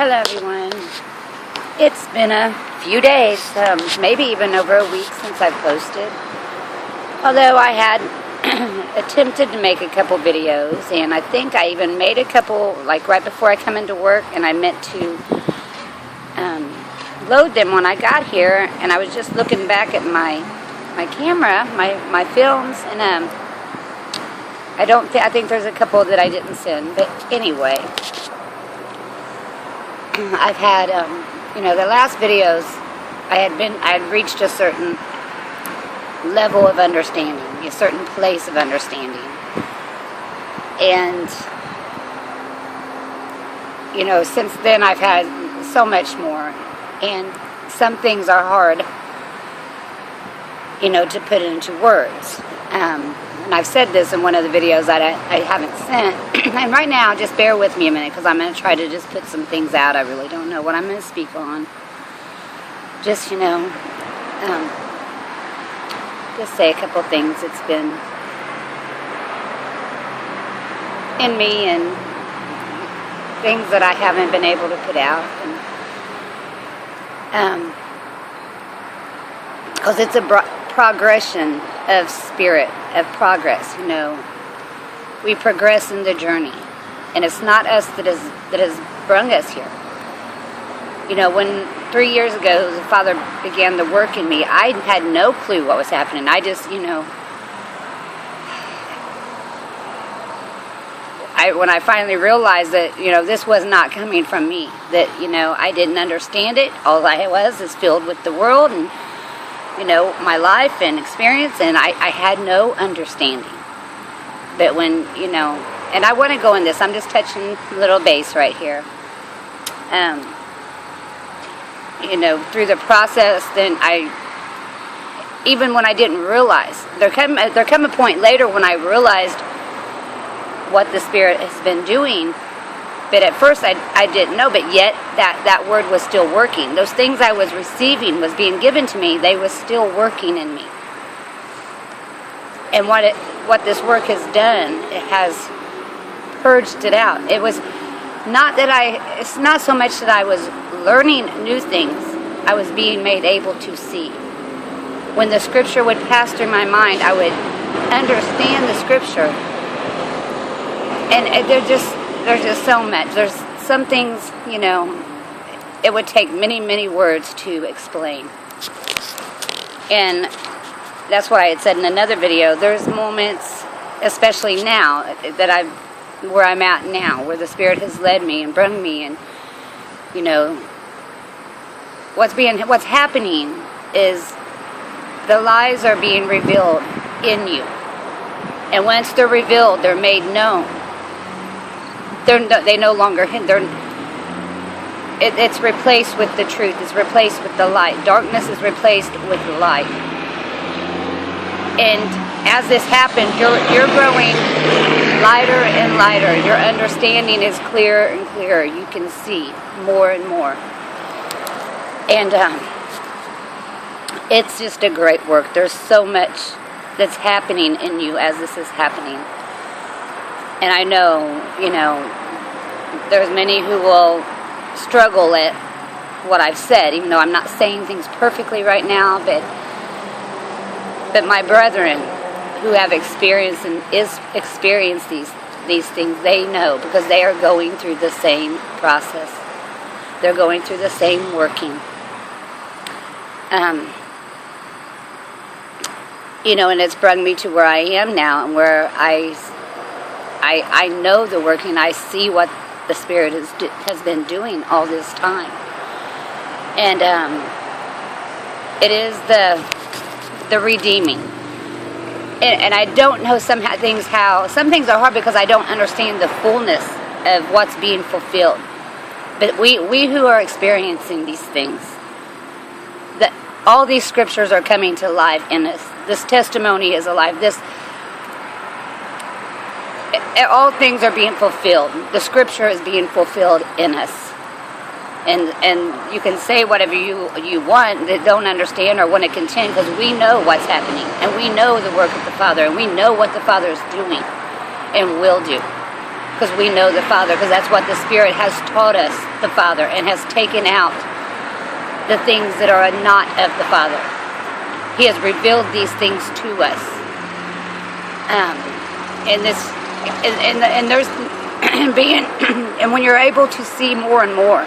Hello everyone. It's been a few days, maybe even over a week since I've posted. Although I had attempted to make a couple videos, and I think I even made a couple like right before I come into work, and I meant to load them when I got here, and I was just looking back at my camera, my films, and I think there's a couple that I didn't send, but anyway, I've had, the last videos, I had reached a certain level of understanding, a certain place of understanding, and, since then I've had so much more, and some things are hard, to put into words. And I've said this in one of the videos that I haven't sent. And right now, just bear with me a minute, because I'm going to try to just put some things out. I really don't know what I'm going to speak on. Just, just say a couple things that's been in me and things that I haven't been able to put out. Because it's a progression of spirit, of progress. We progress in the journey, and it's not us that has brung us here. When 3 years ago the Father began the work in me, I had no clue what was happening. I just, when I finally realized that, this was not coming from me, that, I didn't understand it. All I was is filled with the world and, my life and experience, and I had no understanding. But when, and I want to go in this, I'm just touching a little base right here. Through the process, then even when I didn't realize, there come a point later when I realized what the Spirit has been doing. But at first I didn't know, but yet that word was still working. Those things I was receiving was being given to me, they was still working in me. And what this work has done, it has purged it out. It was not that it's not so much that I was learning new things, I was being made able to see. When the scripture would pass through my mind, I would understand the scripture. And there's just so much. There's some things, it would take many, many words to explain. And that's why I had said in another video, there's moments, especially now, where I'm at now, where the Spirit has led me and brought me, and, what's happening is the lies are being revealed in you. And once they're revealed, they're made known. They no longer hinder. It's replaced with the truth. It's replaced with the light. Darkness is replaced with the light. And as this happens, you're growing lighter and lighter. Your understanding is clearer and clearer. You can see more and more. And it's just a great work. There's so much that's happening in you as this is happening. And I know, there's many who will struggle at what I've said, even though I'm not saying things perfectly right now, but my brethren who have experienced these things, they know, because they are going through the same process. They're going through the same working. And it's brought me to where I am now, and where I know the working. I see what the Spirit has been doing all this time. And it is the redeeming. And I don't know some things are hard because I don't understand the fullness of what's being fulfilled. But we who are experiencing these things, all these scriptures are coming to life in us. This testimony is alive. All things are being fulfilled. The scripture is being fulfilled in us. And you can say whatever you want that don't understand or want to contend, because we know what's happening, and we know the work of the Father, and we know what the Father is doing and will do. because we know the Father, because that's what the Spirit has taught us, the Father, and has taken out the things that are not of the Father. He has revealed these things to us. And there's being, and when you're able to see more and more,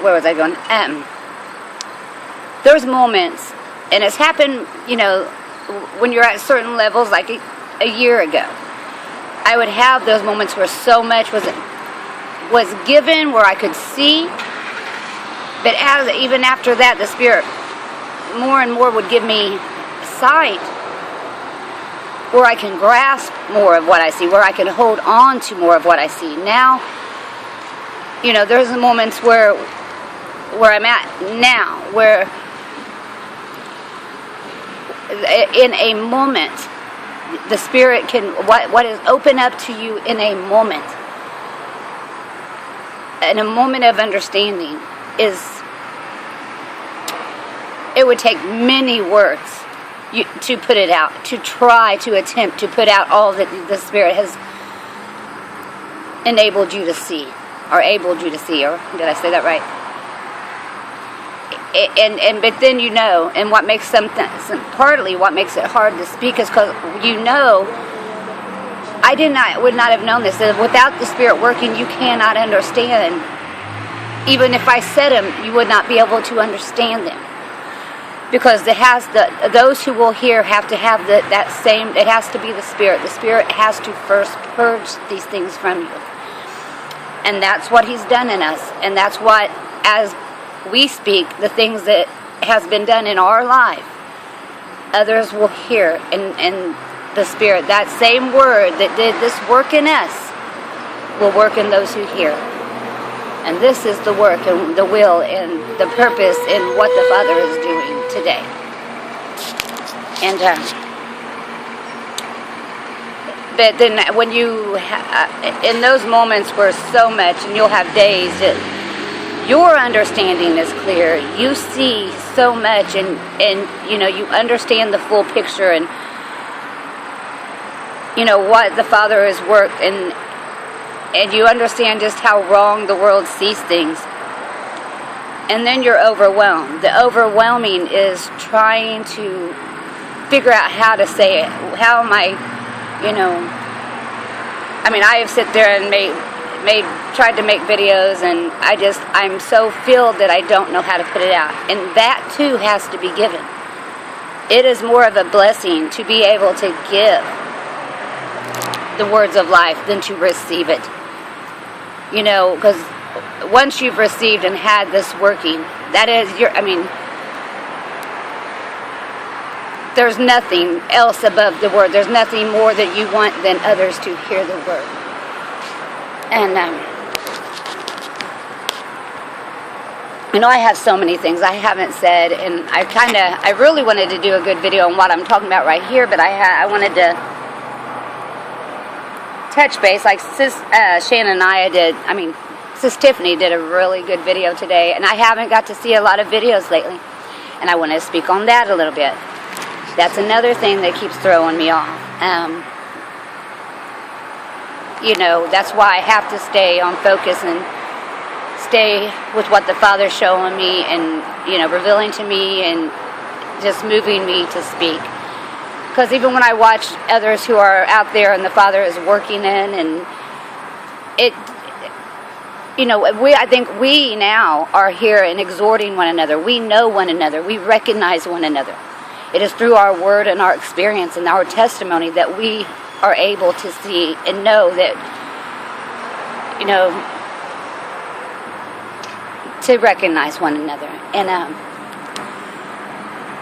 where was I going? There's moments, and it's happened, when you're at certain levels, like a year ago. I would have those moments where so much was given, where I could see, but even after that, the Spirit more and more would give me sight, where I can grasp more of what I see, where I can hold on to more of what I see. Now, there's moments where I'm at now, where in a moment, the Spirit can, what is open up to you in a moment of understanding it would take many words to put it out, to try to attempt to put out all that the Spirit has enabled you to see, or abled you to see, or did I say that right? But then and what makes partly what makes it hard to speak is because I would not have known this. That without the Spirit working, you cannot understand. Even if I said them, you would not be able to understand them. Because those who will hear have to have that same, it has to be the Spirit. The Spirit has to first purge these things from you. And that's what He's done in us. And that's what, as we speak, the things that has been done in our life, others will hear. And the Spirit, that same word that did this work in us, will work in those who hear. And this is the work and the will and the purpose in what the Father is doing today. And but then when you in those moments where so much, and you'll have days that your understanding is clear, you see so much, and you understand the full picture, and what the Father has worked, and you understand just how wrong the world sees things. And then you're overwhelmed. The overwhelming is trying to figure out how to say it. How am I, I have sit there and tried to make videos, and I'm so filled that I don't know how to put it out. And that too has to be given. It is more of a blessing to be able to give the words of life than to receive it. Because once you've received and had this working, that is there's nothing else above the word. There's nothing more that you want than others to hear the word. And I have so many things I haven't said, and I really wanted to do a good video on what I'm talking about right here, but I wanted to touch base, like Sis Shannon and Sis Tiffany did a really good video today, and I haven't got to see a lot of videos lately, and I want to speak on that a little bit. That's another thing that keeps throwing me off. That's why I have to stay on focus and stay with what the Father's showing me and, revealing to me and just moving me to speak. Because even when I watch others who are out there and the Father is working in, and I think we now are here and exhorting one another. We know one another. We recognize one another. It is through our word and our experience and our testimony that we are able to see and know that, to recognize one another. And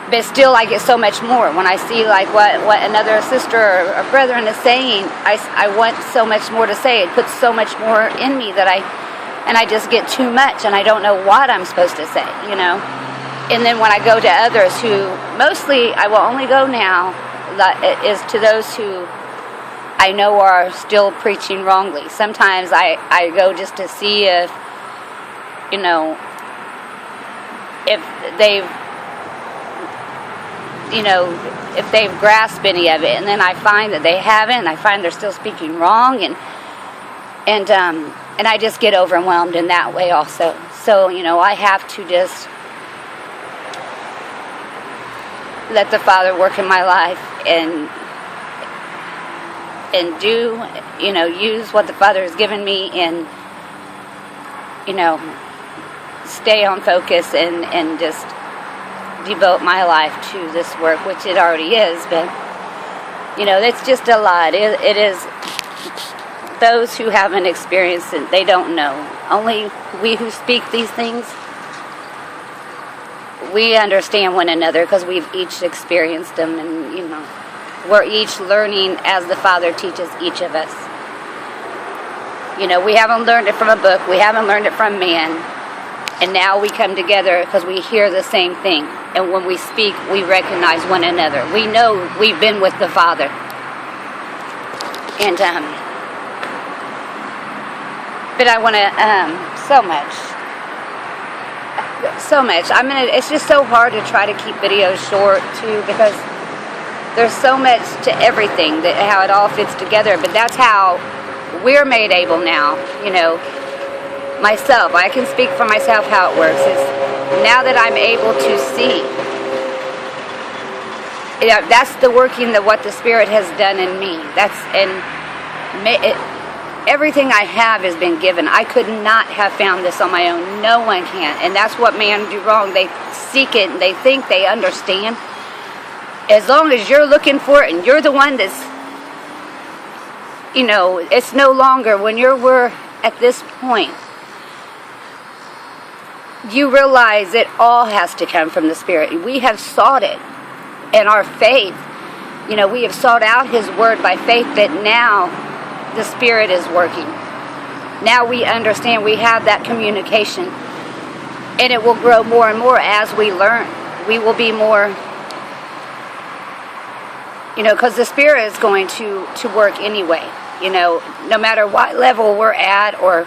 but still, I get so much more when I see like what another sister or brethren is saying. I want so much more to say. It puts so much more in me that I just get too much, and I don't know what I'm supposed to say, And then when I go to others who, mostly I will only go now, is to those who I know are still preaching wrongly. Sometimes I go just to see if if they've grasped any of it, and then I find that they haven't, and I find they're still speaking wrong, and I just get overwhelmed in that way also. So, I have to just let the Father work in my life and do, use what the Father has given me, and, stay on focus and just devote my life to this work, which it already is, but, it's just a lot. It is, those who haven't experienced it, they don't know. Only we who speak these things, we understand one another because we've each experienced them, and, we're each learning as the Father teaches each of us. We haven't learned it from a book. We haven't learned it from man. And now we come together because we hear the same thing. And when we speak, we recognize one another. We know we've been with the Father. And, but I want to, so much. It's just so hard to try to keep videos short, too, because there's so much to everything, how it all fits together. But that's how we're made able now, myself. I can speak for myself how it works. It's now that I'm able to see. That's the working that what the Spirit has done in me. Everything I have has been given. I could not have found this on my own. No one can. And that's what man do wrong. They seek it and they think they understand. As long as you're looking for it and you're the one that's, it's no longer when we're at this point. You realize it all has to come from the Spirit. We have sought it in our faith. We have sought out His Word by faith, that now the Spirit is working. Now we understand, we have that communication, and it will grow more and more as we learn. We will be more, because the Spirit is going to work anyway, no matter what level we're at, or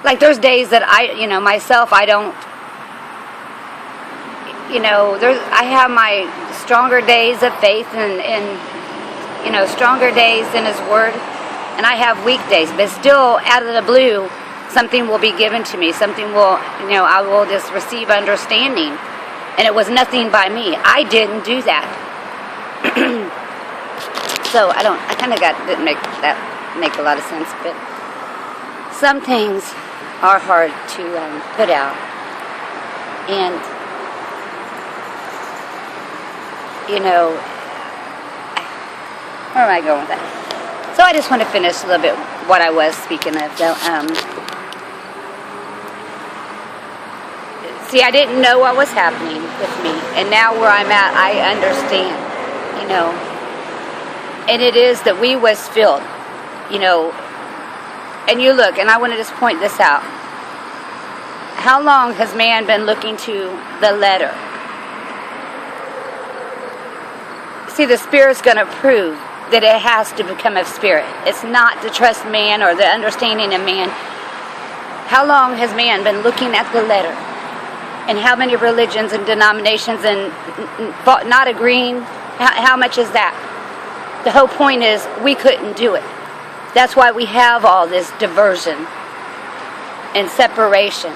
like there's days that myself, I don't, I have my stronger days of faith and stronger days in His Word, and I have weak days, but still out of the blue, something will be given to me, something will, I will just receive understanding, and it was nothing by me. I didn't do that. So I kind of didn't make a lot of sense, but some things are hard to put out, and where am I going with that? So I just want to finish a little bit what I was speaking of, though. See, I didn't know what was happening with me, and now where I'm at, I understand, and it is that we was filled, and you look, and I want to just point this out. How long has man been looking to the letter? See, the Spirit's going to prove that it has to become of Spirit. It's not to trust man or the understanding of man. How long has man been looking at the letter? And how many religions and denominations and not agreeing? How much is that? The whole point is we couldn't do it. That's why we have all this diversion and separation.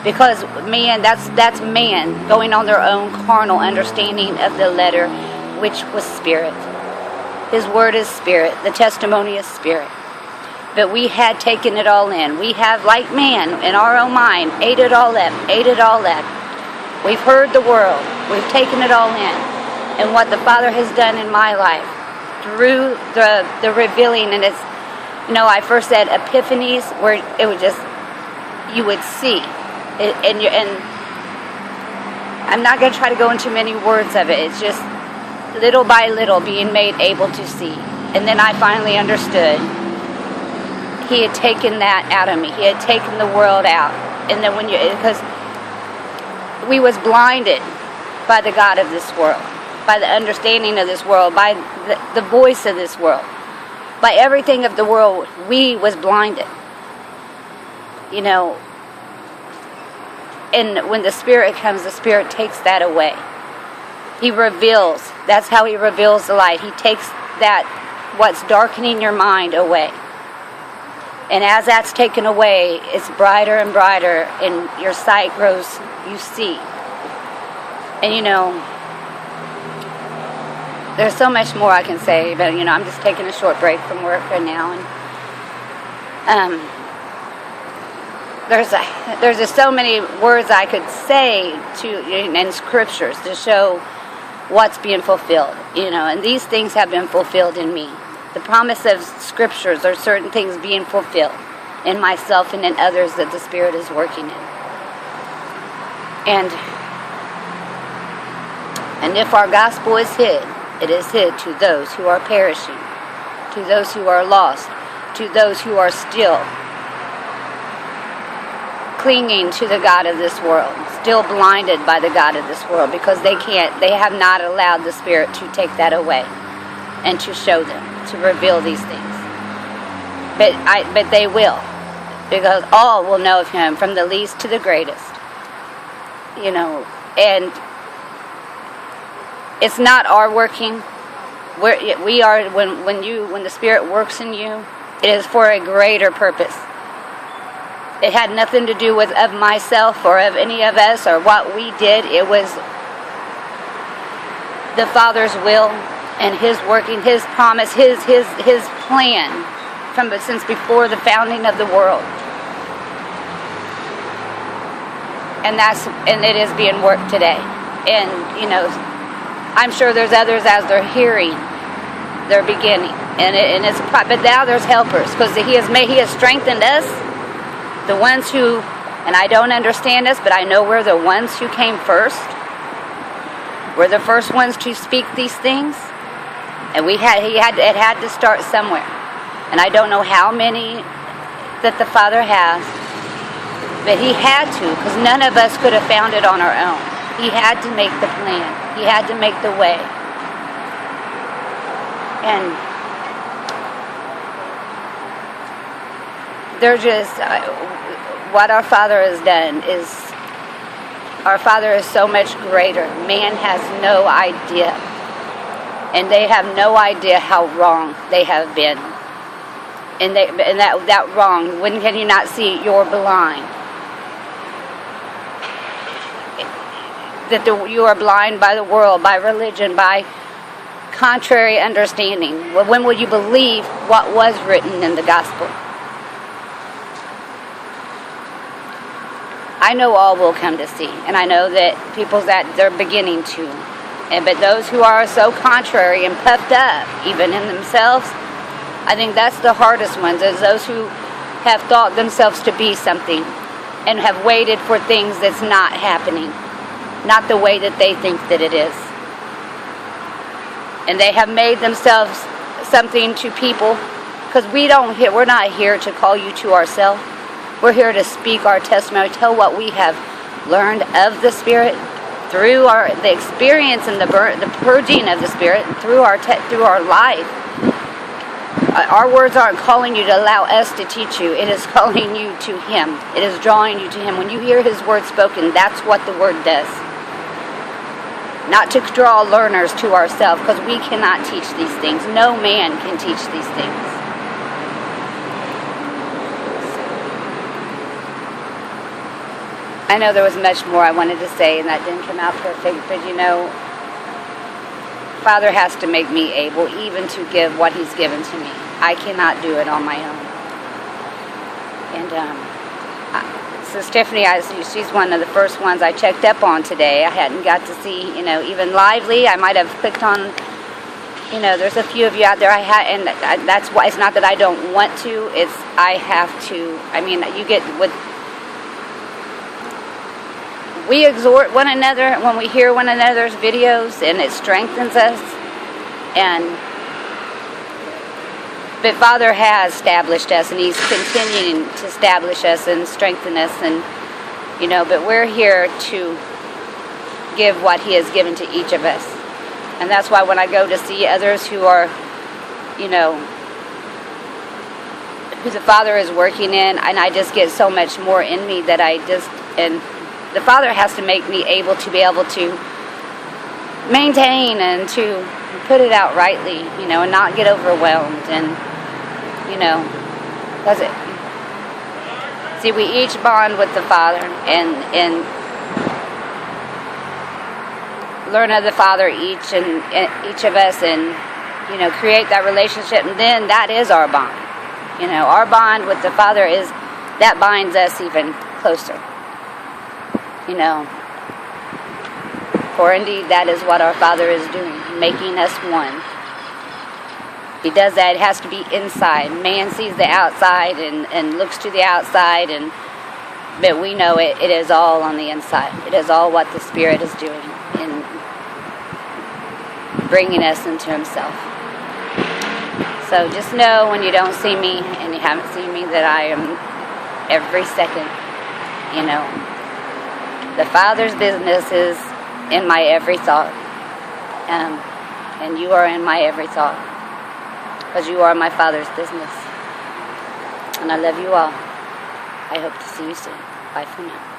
Because man, that's man going on their own carnal understanding of the letter, which was Spirit. His Word is Spirit. The testimony is Spirit. But we had taken it all in. We have, like man, in our own mind, ate it all up. We've heard the world. We've taken it all in. And what the Father has done in my life through the revealing, and it's, I first said epiphanies, where it would just, you would see. And I'm not going to try to go into many words of it. It's just little by little being made able to see. And then I finally understood. He had taken that out of me. He had taken the world out. And then because we was blinded by the God of this world, by the understanding of this world, by the voice of this world, by everything of the world, we was blinded. and when the Spirit comes, the Spirit takes that away. He reveals. That's how He reveals the light. He takes that, what's darkening your mind, away. And as that's taken away, it's brighter and brighter, and your sight grows, you see. And there's so much more I can say, but I'm just taking a short break from work right now, and there's just so many words I could say in scriptures to show what's being fulfilled, and these things have been fulfilled in me. The promise of scriptures are certain things being fulfilled in myself and in others that the Spirit is working in. And if our gospel is hid, it is hid to those who are perishing, to those who are lost, to those who are still clinging to the God of this world, still blinded by the God of this world, because they have not allowed the Spirit to take that away and to show them, to reveal these things. But they will, because all will know of Him, from the least to the greatest. And it's not our working. We are when the Spirit works in you, it is for a greater purpose. It had nothing to do of myself or of any of us or what we did. It was the Father's will and His working, His promise, His plan since before the founding of the world. And it is being worked today. And I'm sure there's others as they're hearing, they're beginning, but now there's helpers, because He has strengthened us, the ones who, and I don't understand this, but I know we're the ones who came first. We're the first ones to speak these things, and it had to start somewhere, and I don't know how many that the Father has, but He had to, because none of us could have found it on our own. He had to make the plan. He had to make the way. And they're just, what our Father has done is, our Father is so much greater. Man has no idea. And they have no idea how wrong they have been. And that wrong, when can you not see you're blind? That you are blind by the world, by religion, by contrary understanding. Well, when will you believe what was written in the gospel? I know all will come to see, and I know that people that they're beginning to. But those who are so contrary and puffed up, even in themselves, I think that's the hardest ones, is those who have thought themselves to be something and have waited for things that's not happening. Not the way that they think that it is. And they have made themselves something to people, because we're not here to call you to ourselves. We're here to speak our testimony, tell what we have learned of the Spirit through the experience and the purging of the Spirit, through our life. Our words aren't calling you to allow us to teach you. It is calling you to Him. It is drawing you to Him. When you hear His word spoken, that's what the word does. Not to draw learners to ourselves, because we cannot teach these things. No man can teach these things. I know there was much more I wanted to say, and that didn't come out perfect, but Father has to make me able even to give what He's given to me. I cannot do it on my own. And so Stephanie, she's one of the first ones I checked up on today. I hadn't got to see, even lively. I might have clicked on, there's a few of you out there and that's why. It's not that I don't want to, it's I have to. You get with, we exhort one another when we hear one another's videos, and it strengthens us. But Father has established us, and He's continuing to establish us and strengthen us, and but we're here to give what He has given to each of us. And that's why when I go to see others who are, who the Father is working in, and I just get so much more in me that I just, and the Father has to make me able to maintain and to put it out rightly, and not get overwhelmed. And, that's it. See, we each bond with the Father and learn of the Father, each of us, and, create that relationship. And then that is our bond. Our bond with the Father that binds us even closer. For indeed, that is what our Father is doing, making us one. He does that. It has to be inside. Man sees the outside and looks to the outside, but we know it is all on the inside. It is all what the Spirit is doing in bringing us into Himself. So just know when you don't see me and you haven't seen me that I am every second. The Father's business is in my every thought. And you are in my every thought. Because you are my Father's business. And I love you all. I hope to see you soon. Bye for now.